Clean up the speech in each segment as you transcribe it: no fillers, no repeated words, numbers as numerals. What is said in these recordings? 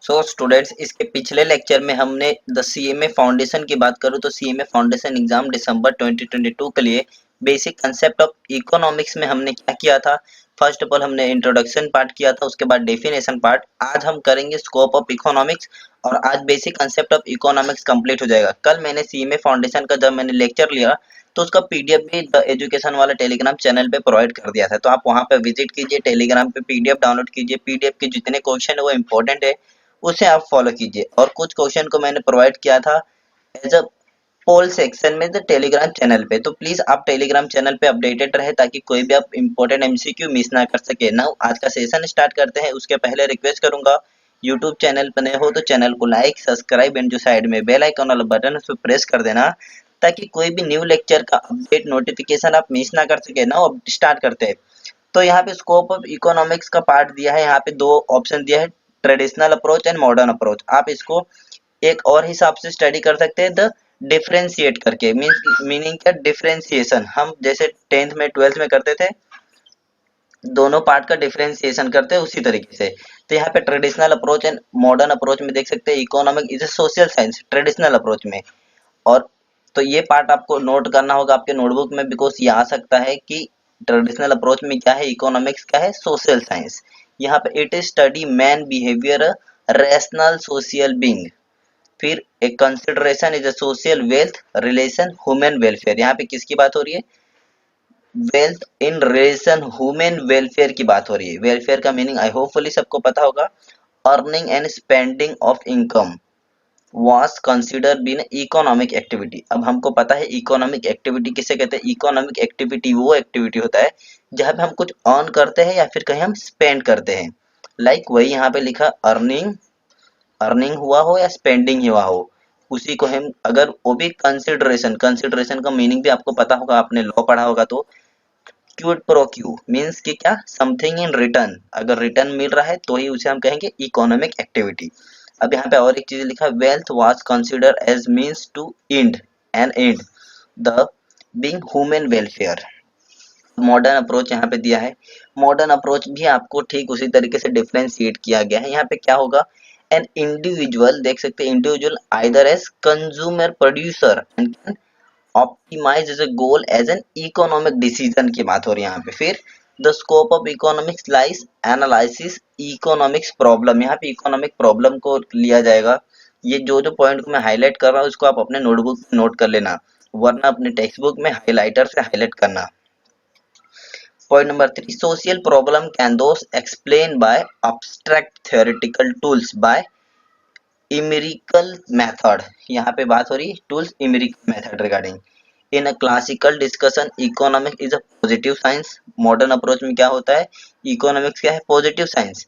So students, इसके पिछले lecture में हमने द सीएमए फाउंडेशन की बात करूँ तो सीएमए फाउंडेशन एग्जाम दिसंबर 2022 के लिए बेसिक कंसेप्ट ऑफ इकोनॉमिक्स में हमने क्या किया था। फर्स्ट ऑफ ऑल हमने इंट्रोडक्शन पार्ट किया था, उसके बाद डेफिनेशन पार्ट। आज हम करेंगे स्कोप ऑफ इकोनॉमिक्स और आज basic concept of economics complete हो जाएगा। कल मैंने सीएमए फाउंडेशन का जब मैंने लेक्चर लिया तो उसका पीडीएफ भी द एजुकेशन वाला टेलीग्राम चैनल पे प्रोवाइड कर दिया था, तो आप वहां पे विजिट कीजिए, टेलीग्राम पे पीडीएफ डाउनलोड कीजिए। पीडीएफ के जितने क्वेश्चन है वो इंपॉर्टेंट है, उसे आप फॉलो कीजिए। और कुछ क्वेश्चन को मैंने प्रोवाइड किया था एज अ पोल सेक्शन में द टेलीग्राम चैनल पे, तो प्लीज आप टेलीग्राम चैनल पे अपडेटेड रहे ताकि कोई भी आप इंपॉर्टेंट एमसीक्यू मिस ना कर सके। नाउ आज का सेशन स्टार्ट करते हैं। उसके पहले रिक्वेस्ट करूंगा, यूट्यूब चैनल पर नए हो तो चैनल को लाइक सब्सक्राइब एंड जो साइड में बेल आइकन वाला बटन है उस पर प्रेस कर देना ताकि कोई भी न्यू लेक्चर का अपडेट नोटिफिकेशन आप मिस ना कर सके। नाउ अब स्टार्ट करते हैं। तो यहाँ पे स्कोप ऑफ इकोनॉमिक्स का पार्ट दिया है, यहाँ पे दो ऑप्शन दिया है, traditional approach and modern approach. आप इसको एक और हिसाब से स्टडी कर सकते हैं, द डिफरेंशिएट करके। मीनिंग क्या, डिफरेंशिएशन। हम जैसे 10th में 12th में करते थे, दोनों पार्ट का डिफरेंशिएशन करते हैं उसी तरीके से। तो यहाँ पे traditional approach and modern approach में देख सकते हैं, economic is a social science traditional approach में। और तो ये पार्ट आपको नोट करना होगा आपके नोटबुक में, बिकॉज ये आ सकता है कि ट्रेडिशनल अप्रोच में क्या है, इकोनॉमिक्स क्या है, सोशल साइंस। यहाँ पे it is study man behaviour rational social being. फिर एक consideration is a social wealth relation human welfare. यहाँ पे किसकी बात हो रही है, wealth in relation human welfare की बात हो रही है। वेलफेयर का मीनिंग आई होपफुली सबको पता होगा, earning and spending of income was considered being economic activity. अब हमको पता है इकोनॉमिक एक्टिविटी किसे कहते हैं। इकोनॉमिक एक्टिविटी वो एक्टिविटी होता है जहाँ पे हम कुछ अर्न करते हैं या फिर कहीं हम स्पेंड करते हैं। लाइक वही यहाँ पे लिखा, अर्निंग, अर्निंग हुआ हो या स्पेंडिंग हुआ हो, उसी को हम अगर वो भी कंसिडरेशन। कंसिडरेशन का मीनिंग भी आपको पता होगा, आपने लॉ पढ़ा होगा तो। क्यूड प्रो क्यू मीन्स कि क्या, समथिंग इन रिटर्न। अगर रिटर्न मिल रहा है तो ही उसे हम कहेंगे इकोनॉमिक एक्टिविटी। अब यहाँ पे और एक चीज लिखा, wealth was consider as means to end an end the being human welfare. Modern approach यहाँ पे दिया है। मॉडर्न अप्रोच भी आपको ठीक उसी तरीके से डिफरेंशिएट किया गया है। यहाँ पे क्या होगा, एन इंडिविजुअल, देख सकते हैं individual either as consumer producer and optimise as a goal as an economic decision की बात हो रही है यहाँ पे। फिर the scope of economics lies analysis economics problem. यहाँ पे इकोनॉमिक प्रॉब्लम को लिया जाएगा। ये जो जो पॉइंट को मैं हाईलाइट कर रहा हूँ उसको आप अपने नोटबुक में नोट कर लेना, वरना अपने टेक्स्ट बुक में हाईलाइटर से हाईलाइट करना। Point number 3, social problem can those explain by abstract theoretical tools by empirical method. यहाँ पे बात हो रही है tools empirical method regarding. In a classical discussion economics is a positive science. Modern approach में क्या होता है, इकोनॉमिक्स क्या है, पॉजिटिव साइंस।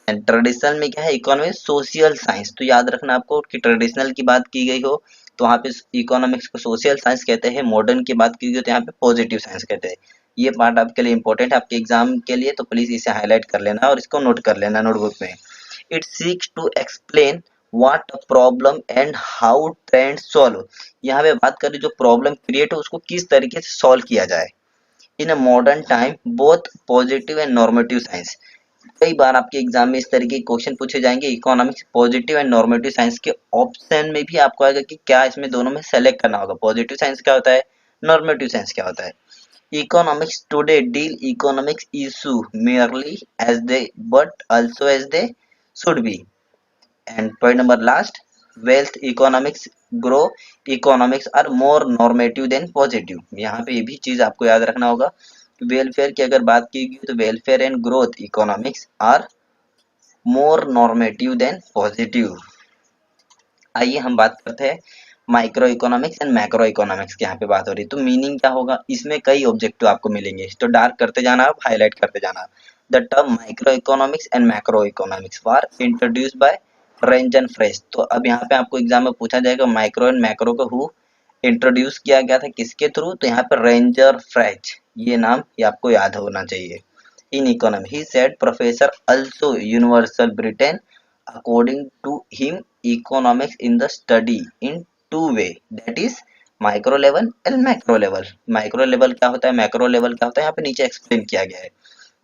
एंड ट्रेडिशनल में क्या है, इकोनॉमिक्स सोशल साइंस। तो याद रखना आपको कि ट्रेडिशनल की बात की गई हो तो वहाँ पे इकोनॉमिक्स को सोशल साइंस कहते हैं, मॉडर्न की बात की गई तो यहाँ पे पॉजिटिव साइंस कहते हैं। ये पार्ट आपके लिए इंपॉर्टेंट है आपके एग्जाम के लिए, तो प्लीज इसे हाईलाइट कर लेना और इसको नोट कर लेना नोटबुक में। It seeks to explain what a problem and how trend solve. यहाँ पे बात करें जो प्रॉब्लम क्रिएट हो उसको किस तरीके से सॉल्व किया जाए। In a modern time both positive and normative science. कई बार आपके एग्जाम में इस तरीके के क्वेश्चन पूछे जाएंगे, economics positive and normative science के ऑप्शन में भी आपको आएगा कि क्या इसमें दोनों में सेलेक्ट करना होगा, पॉजिटिव साइंस क्या होता है, नॉर्मेटिव साइंस क्या होता है। Economics today deal economics issue merely as they but also as they should be. And point number last, wealth economics grow economics are more normative than positive। यहाँ पे ये भी चीज आपको याद रखना होगा। वेलफेयर की अगर बात की गई तो welfare and growth economics are more normative than positive. आइए हम बात करते हैं micro economics and macro economics की। यहाँ पे बात हो रही है तो मीनिंग क्या होगा, इसमें कई ऑब्जेक्टिव आपको मिलेंगे, तो डार्क करते जाना, आप हाईलाइट करते जाना। The term micro economics and macro economics were introduce by ranger fresh. तो अब यहाँ पे आपको एग्जाम में पूछा जाएगा माइक्रो एंड मैक्रो को हु इंट्रोड्यूस किया गया था, किसके थ्रू, तो यहाँ पे रेंजर फ्रेच, ये नाम ये आपको याद होना चाहिए। In economy he said professor also universal Britain according to him economics in the study in two way, that is micro level and macro level. Micro level क्या होता है, मैक्रो लेवल क्या होता है, यहाँ पे नीचे एक्सप्लेन किया गया है।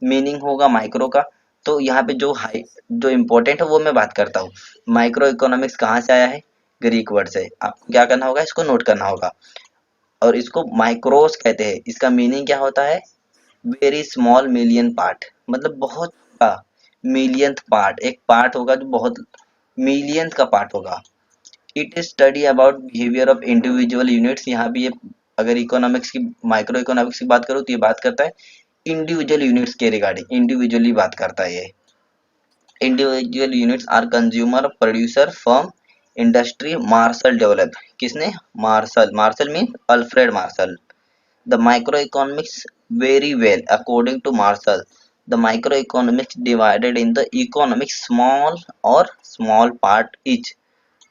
मीनिंग होगा माइक्रो का, तो यहाँ पे जो इम्पोर्टेंट है वो मैं बात करता हूँ। माइक्रो इकोनॉमिक्स कहाँ से आया है? ग्रीक वर्ड से। आपको क्या करना होगा, इसको नोट करना होगा। और इसको माइक्रोस कहते हैं। इसका मीनिंग क्या होता है? वेरी स्मॉल मिलियन पार्ट, मतलब बहुत छोटा मिलियंथ पार्ट। एक पार्ट होगा जो बहुत मिलियंथ का पार्ट होगा। It is study about behaviour of individual units. यहाँ भी ये, अगर इकोनॉमिक्स की, माइक्रो इकोनॉमिक्स की बात करूँ तो ये बात करता है इंडिविजुअल यूनिट्स के रिगार्डिंग, इंडिविजुअली बात करता है ये। Individual units are consumer, producer, firm, industry, Marshall develop. किसने? Marshall. Marshall mean Alfred Marshall. The microeconomics very well according to Marshall. The microeconomics divided in the economics small और small part each.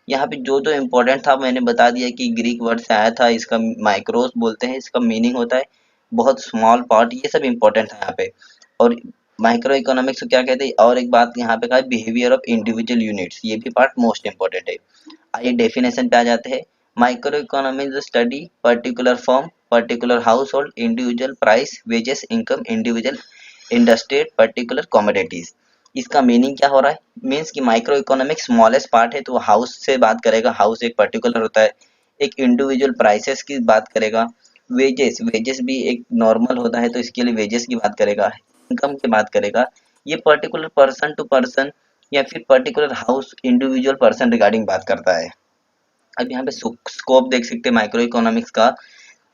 यहाँ पे जो जो important था मैंने बता दिया कि ग्रीक वर्ड से आया था। इसका माइक्रोस बोलते हैं, इसका मीनिंग होता है बहुत स्मॉल पार्ट। ये सब इम्पोर्टेंट है यहाँ पे। और माइक्रो इकोनॉमिक्स को क्या कहते हैं? और एक बात यहाँ पे कहा, बिहेवियर ऑफ इंडिविजुअल यूनिट्स, ये भी पार्ट मोस्ट इम्पोर्टेंट है। आइए डेफिनेशन पे आ जाते हैं। Micro economy is study particular firm, particular house hold, individual price, wages, income, individual industry, particular commodities. इसका मीनिंग क्या हो रहा है? मीन्स कि माइक्रो इकोनॉमिक स्मॉलेस्ट पार्ट है तो हाउस से बात करेगा, हाउस एक पर्टिकुलर होता है। एक इंडिविजुअल प्राइसेस की बात करेगा। वेजेस, वेजेस भी एक नॉर्मल होता है तो इसके लिए वेजेस की बात करेगा। इनकम की बात करेगा। ये पर्टिकुलर पर्सन टू पर्सन या फिर particular house, individual person regarding बात करता है। अब यहाँ पे स्कोप देख सकते हैं माइक्रो इकोनॉमिक्स का।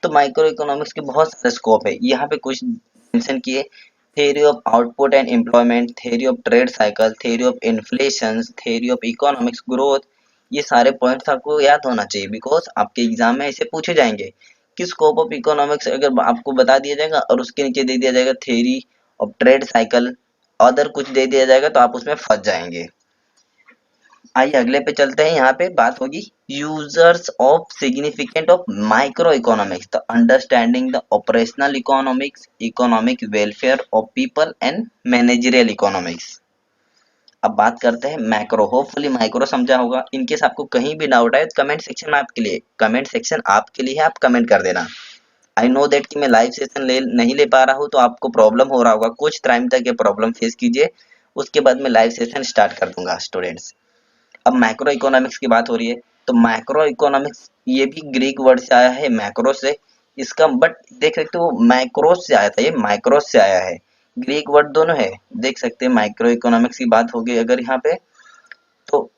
तो माइक्रो इकोनॉमिक्स के बहुत सारे स्कोप है। यहाँ पे कुछ मेंशन किए। theory of output and employment, theory of trade cycle, theory of inflation, theory of economics growth। ये सारे पॉइंट्स आपको याद होना चाहिए बिकॉज आपके एग्जाम में ऐसे पूछे जाएंगे कि स्कोप ऑफ इकोनॉमिक्स अगर आपको बता दिया जाएगा और उसके नीचे दे दिया जाएगा theory of trade cycle, other कुछ दे दिया जाएगा तो आप उसमें फंस जाएंगे। आइए अगले पे चलते हैं। यहाँ पे बात होगी users of significant of micro economics, the understanding the operational economics, economic welfare of people and managerial economics. अब बात करते हैं मैक्रो। होपफुली माइक्रो समझा होगा। इनकेस आपको कहीं भी डाउट आए तो कमेंट सेक्शन में आपके लिए, कमेंट सेक्शन आपके लिए है, आप कमेंट कर देना। आई नो दैट कि मैं लाइव सेशन नहीं ले पा रहा हूँ तो आपको प्रॉब्लम हो रहा होगा। कुछ टाइम तक ये प्रॉब्लम फेस कीजिए, उसके बाद मैं लाइव सेशन स्टार्ट कर दूंगा स्टूडेंट्स। अब मैक्रो इकोनॉमिक्स की बात हो रही है तो मैक्रो इकोनॉमिक्स ये भी ग्रीक वर्ड से आया है, मैक्रो से। इसका बट देख सकते हो माइक्रोस से आया था, ये माइक्रोस से आया है। ग्रीक वर्ड दोनों है, देख सकते हैं। माइक्रो इकोनॉमिक्स की बात होगी अगर यहाँ पे तो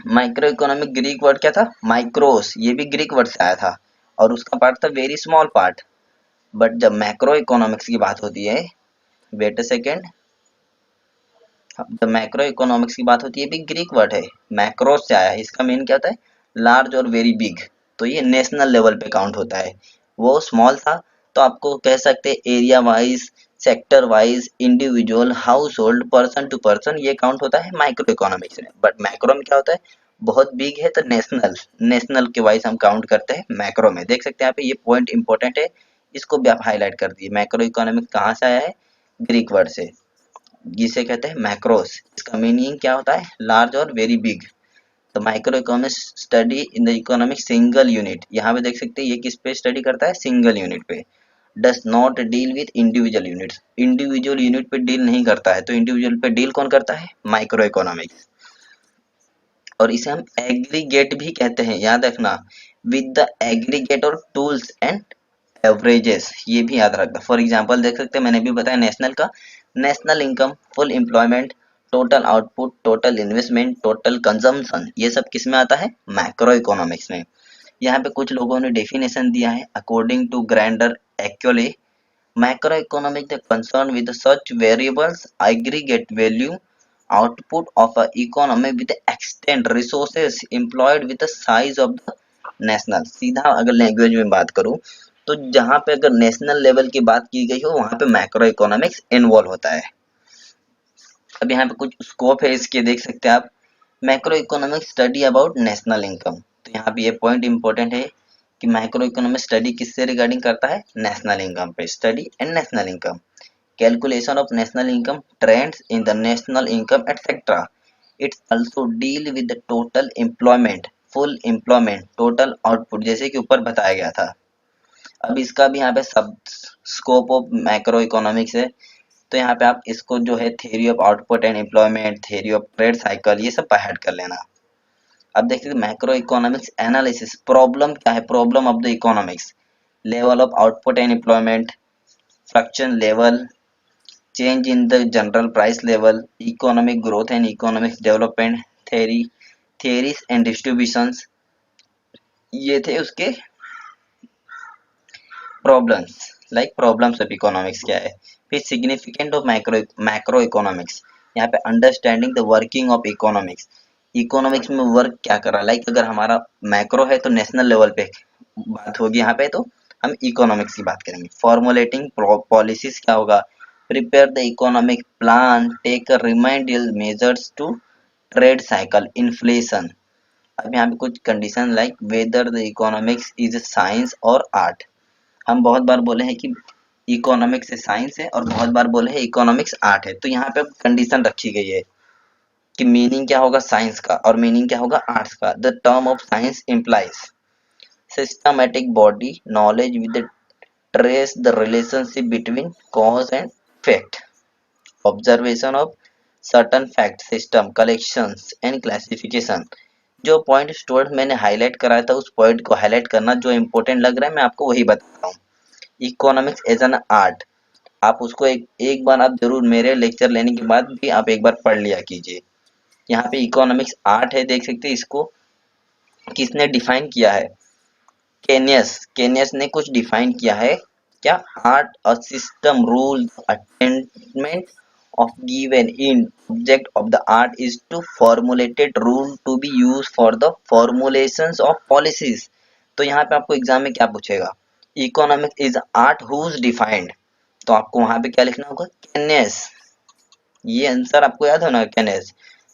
माइक्रो इकोनॉमिक ग्रीक वर्ड क्या था? माइक्रोस। ये भी ग्रीक वर्ड से आया था और उसका पार्ट था वेरी स्मॉल पार्ट। बट जब मैक्रो इकोनॉमिक्स की बात होती है, वेट अ सेकेंड, जब मैक्रो इकोनॉमिक्स की बात होती है, भी ग्रीक वर्ड है, मैक्रो से आया है। इसका मीन क्या होता है? लार्ज और वेरी बिग। तो ये नेशनल लेवल पे काउंट होता है। वो स्मॉल था तो आपको कह सकते हैं area wise, sector wise, individual, house hold, person to person, ये काउंट होता है माइक्रो इकोनॉमिक्स में। बट मैक्रो में क्या होता है? बहुत बिग है तो नेशनल, नेशनल के वाइज हम काउंट करते हैं मैक्रो में। देख सकते हैं यहाँ पे, ये पॉइंट इंपॉर्टेंट है, इसको भी आप हाईलाइट कर दिए। मैक्रो इकोनॉमिक्स कहाँ से आया है? ग्रीक वर्ड से, जिसे कहते हैं मैक्रोस। इसका मीनिंग क्या होता है? लार्ज और वेरी बिग। तो micro economics study in the economic single unit. यहाँ पे देख सकते हैं ये किस पे स्टडी करता है? सिंगल यूनिट पे। Does not deal with individual units, individual unit पे डील नहीं करता है। तो इंडिविजुअल पे डील कौन करता है? Micro economics. और इसे हम एग्रीगेट भी कहते हैं, याद रखना, विद द एग्रीगेट और टूल्स एंड एवरेजेस, ये भी याद रखना। फॉर एग्जांपल देख सकते हैं, मैंने भी बताया नेशनल का, national income, full employment, total output, total investment, total consumption, ये सब किस में आता है? मैक्रो इकोनॉमिक्स में। यहाँ पे कुछ लोगों ने डेफिनेशन दिया है according to Gardner Ackley macroeconomics is concerned with such variables aggregate value output of a economy with the extent resources employed with the size of the national। सीधा अगर लैंग्वेज में बात करूं तो जहां पे अगर नेशनल लेवल की बात की गई हो वहां पे मैक्रो इकोनॉमिक्स इन्वॉल्व होता है। अब यहाँ पे कुछ स्कोप है इसके, देख सकते हैं आप। Macro economics study about national income. तो यहाँ पे ये पॉइंट इंपॉर्टेंट है कि माइक्रो इकोनॉमिक्स स्टडी किससे रिगार्डिंग करता है? नेशनल इनकम पे। Study and national income, calculation of national income, trends in the national income, etc. It also deal with the total employment, full employment, total output, जैसे कि ऊपर बताया गया था। अब इसका भी यहाँ पे सब स्कोप ऑफ मैक्रो इकोनॉमिक्स है। तो यहाँ पे आप इसको जो है theory of output and employment, theory of trade cycle, ये सब बाय कर लेना। अब देखिए मैक्रो इकोनॉमिक्स एनालिसिस, प्रॉब्लम क्या है, problem of the economics, level of output and employment, fluctuation level, change in the general price level, economic growth and economic development theory, theories and distributions, ये थे उसके problems. Like problems of economics क्या है। फिर significant of macro economics, यहाँ पे understanding the working of economics, economics में work क्या कर रहा है। लाइक अगर हमारा मैक्रो है तो नेशनल लेवल पे बात होगी, यहाँ पे तो हम इकोनॉमिक्स की बात करेंगे। फॉर्मुलेटिंग पॉलिसीज क्या होगा, prepare the economic plan, take reminder measures to trade cycle, inflation. अब यहाँ पे कुछ condition like whether the economics is science और आर्ट। हम बहुत बार बोले हैं कि इकोनॉमिक्स से साइंस है और बहुत बार बोले हैं इकोनॉमिक्स आर्ट है। तो यहाँ पे कंडीशन रखी गई है कि मीनिंग क्या होगा साइंस का और मीनिंग क्या होगा आर्ट्स का। The term of science implies systematic body knowledge with trace the relationship between cause and effect, observation of certain fact system collections and classification. जो पॉइंट स्टूडेंट मैंने हाईलाइट कराया था उस पॉइंट को हाईलाइट करना, जो इंपॉर्टेंट लग रहा है मैं आपको वही बता रहा हूँ। इकोनॉमिक्स एज एन आर्ट, आप उसको एक बार आप जरूर मेरे लेक्चर लेने के बाद भी आप एक बार पढ़ लिया कीजिए। यहाँ पे इकोनॉमिक्स आर्ट है, देख सकते हैं इसको किसने डिफाइन किया है, केनियस ने कुछ डिफाइन किया है। क्या, art a system rule attainment of given in object of the art is to formulated rule to be used for the formulations of policies। तो यहाँ पे आपको एग्जाम में क्या पूछेगा, economics is art whose defined, तो आपको वहां पे क्या लिखना होगा, केनेस। ये आंसर आपको याद होना, Keynes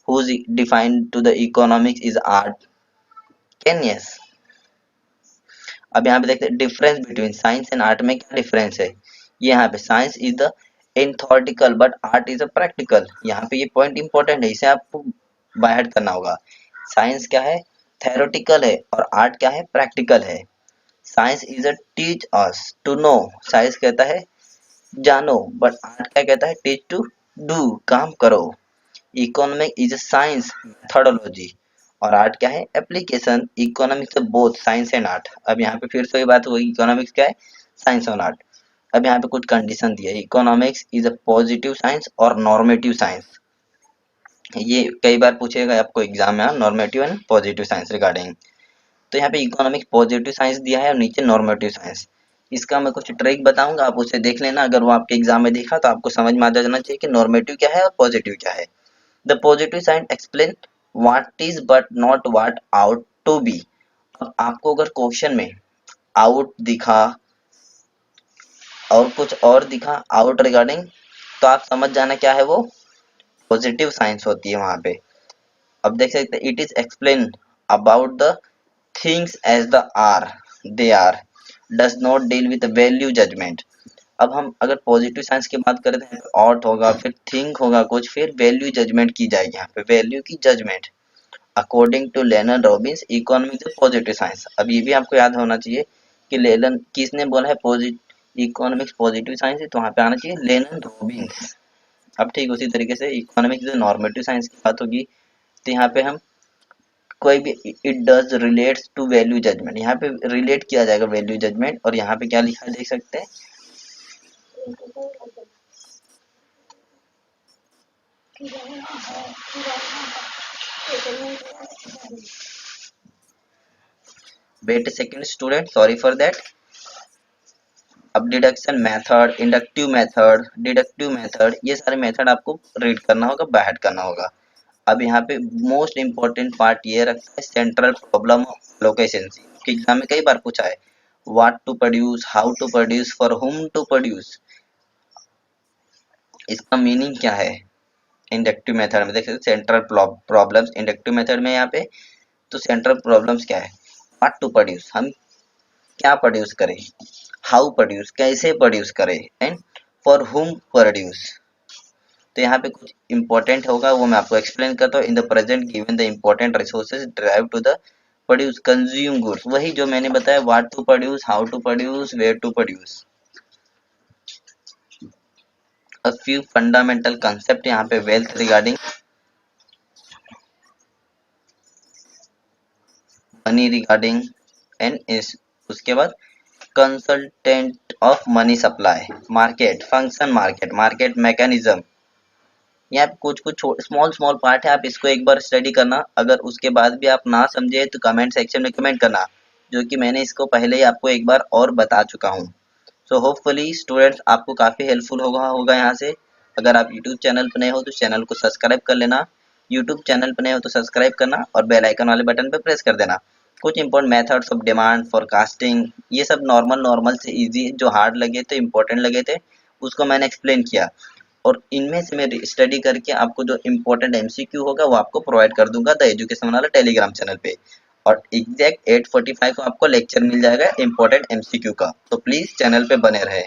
who defined to the economics is art, Keynes. अब यहाँ पे देखते हैं difference between science and art में क्या डिफरेंस है। ये यहाँ पे science is the in theoretical but art is a practical. यहाँ पे ये पॉइंट इंपॉर्टेंट है, इसे आपको बाय हार्ट करना होगा। साइंस क्या है, थेरोटिकल है और आर्ट क्या है, प्रैक्टिकल है। Science is a teach us to know, science कहता है जानो, बट आर्ट क्या कहता है, टीच टू डू, काम करो। Economic is a science methodology और आर्ट क्या है, application. Economics both science and art. अब यहाँ पे फिर से वही बात हुई, इकोनॉमिक्स क्या है, साइंस और आर्ट। अब यहाँ पे कुछ कंडीशन दिया है, economics is a positive science और नॉर्मेटिव साइंस। ये कई बार पूछेगा आपको एग्जाम में, normative and positive science regarding. तो यहाँ पे इकोनॉमिक्स पॉजिटिव साइंस दिया है और नीचे नॉर्मेटिव साइंस। इसका मैं कुछ ट्रिक बताऊंगा, आप उसे देख लेना। अगर वो आपके एग्जाम में देखा तो आपको समझ में आ जाना चाहिए कि नॉर्मेटिव क्या है और पॉजिटिव क्या है। The positive side explain what is but not what ought to be. अब आपको अगर क्वेश्चन में आउट दिखा और कुछ और दिखा आउट रिगार्डिंग, तो आप समझ जाना क्या है वो पॉजिटिव साइंस होती है वहां पे। अब देख सकते हैं, it is explain about the things as they are they are, does not deal with value judgement. अब हम अगर पॉजिटिव साइंस की बात करें तो ऑट होगा, फिर थिंक होगा कुछ, फिर वैल्यू जजमेंट की जाएगी, यहाँ पे वैल्यू की judgement. According to Lionel Robbins economics is positive science. अब ये भी आपको याद होना चाहिए कि लेलन किसने बोला है इकोनॉमिक्स पॉजिटिव साइंस है, तो वहाँ पे आना चाहिए लेनन रॉबिन्स। अब ठीक उसी तरीके से इकोनॉमिक्स नॉर्मेटिव साइंस की बात होगी तो यहाँ पे हम कोई भी it does relates to value judgement, यहाँ पे रिलेट किया जाएगा वैल्यू जजमेंट। और यहाँ पे क्या लिखा है देख सकते हैं, wait second student, sorry for that. अब डिडक्शन मेथड, डिडक्टिव मेथड, ये सारे मेथड आपको रीड करना होगा, बाय करना होगा। अब यहाँ पे मोस्ट इंपॉर्टेंट पार्ट ये रखता है central problem of location. Exam में कई बार पूछा है, what to produce, how to produce, for whom to produce, इसका मीनिंग क्या है। इंडक्टिव मेथड में देख सकते सेंट्रल प्रॉब्लम्स, इंडक्टिव मेथड में यहाँ पे तो सेंट्रल प्रॉब्लम्स क्या है, व्हाट टू प्रोड्यूस, हम क्या प्रोड्यूस करें, हाउ प्रोड्यूस, कैसे प्रोड्यूस करें, एंड फॉर हुम प्रोड्यूस। तो यहाँ पे कुछ इंपॉर्टेंट होगा वो मैं आपको एक्सप्लेन करता हूँ। In the present given the important resources drive to the produce consume goods, वही जो मैंने बताया, what to produce, how to produce, where to produce. A few fundamental concept यहाँ पे wealth regarding money regarding and इस उसके बाद consultant of money supply market function market mechanism. यहाँ पे कुछ कुछ स्मॉल स्मॉल पार्ट है, आप इसको एक बार स्टडी करना। अगर उसके बाद भी आप ना समझे तो कमेंट सेक्शन में कमेंट करना, जो कि मैंने इसको पहले ही आपको एक बार और बता चुका हूँ। सो होपफुली स्टूडेंट्स आपको काफ़ी हेल्पफुल होगा यहाँ से। अगर आप यूट्यूब चैनल पर नए हो तो चैनल को सब्सक्राइब कर लेना, यूट्यूब चैनल पर नए हो तो सब्सक्राइब करना और बेल आइकन वाले बटन पर प्रेस कर देना। कुछ important methods of demand forecasting, ये सब नॉर्मल नॉर्मल से इजी जो हार्ड लगे थे इंपॉर्टेंट लगे थे उसको मैंने एक्सप्लेन किया, और इनमें से मैं स्टडी करके आपको जो इम्पोर्टेंट एमसीक्यू होगा वो आपको प्रोवाइड कर दूंगा द एजुकेशन वाला टेलीग्राम चैनल पे। और एग्जैक्ट 8:45 को आपको लेक्चर मिल जाएगा इम्पोर्टेंट एमसीक्यू का, तो प्लीज चैनल पे बने रहे।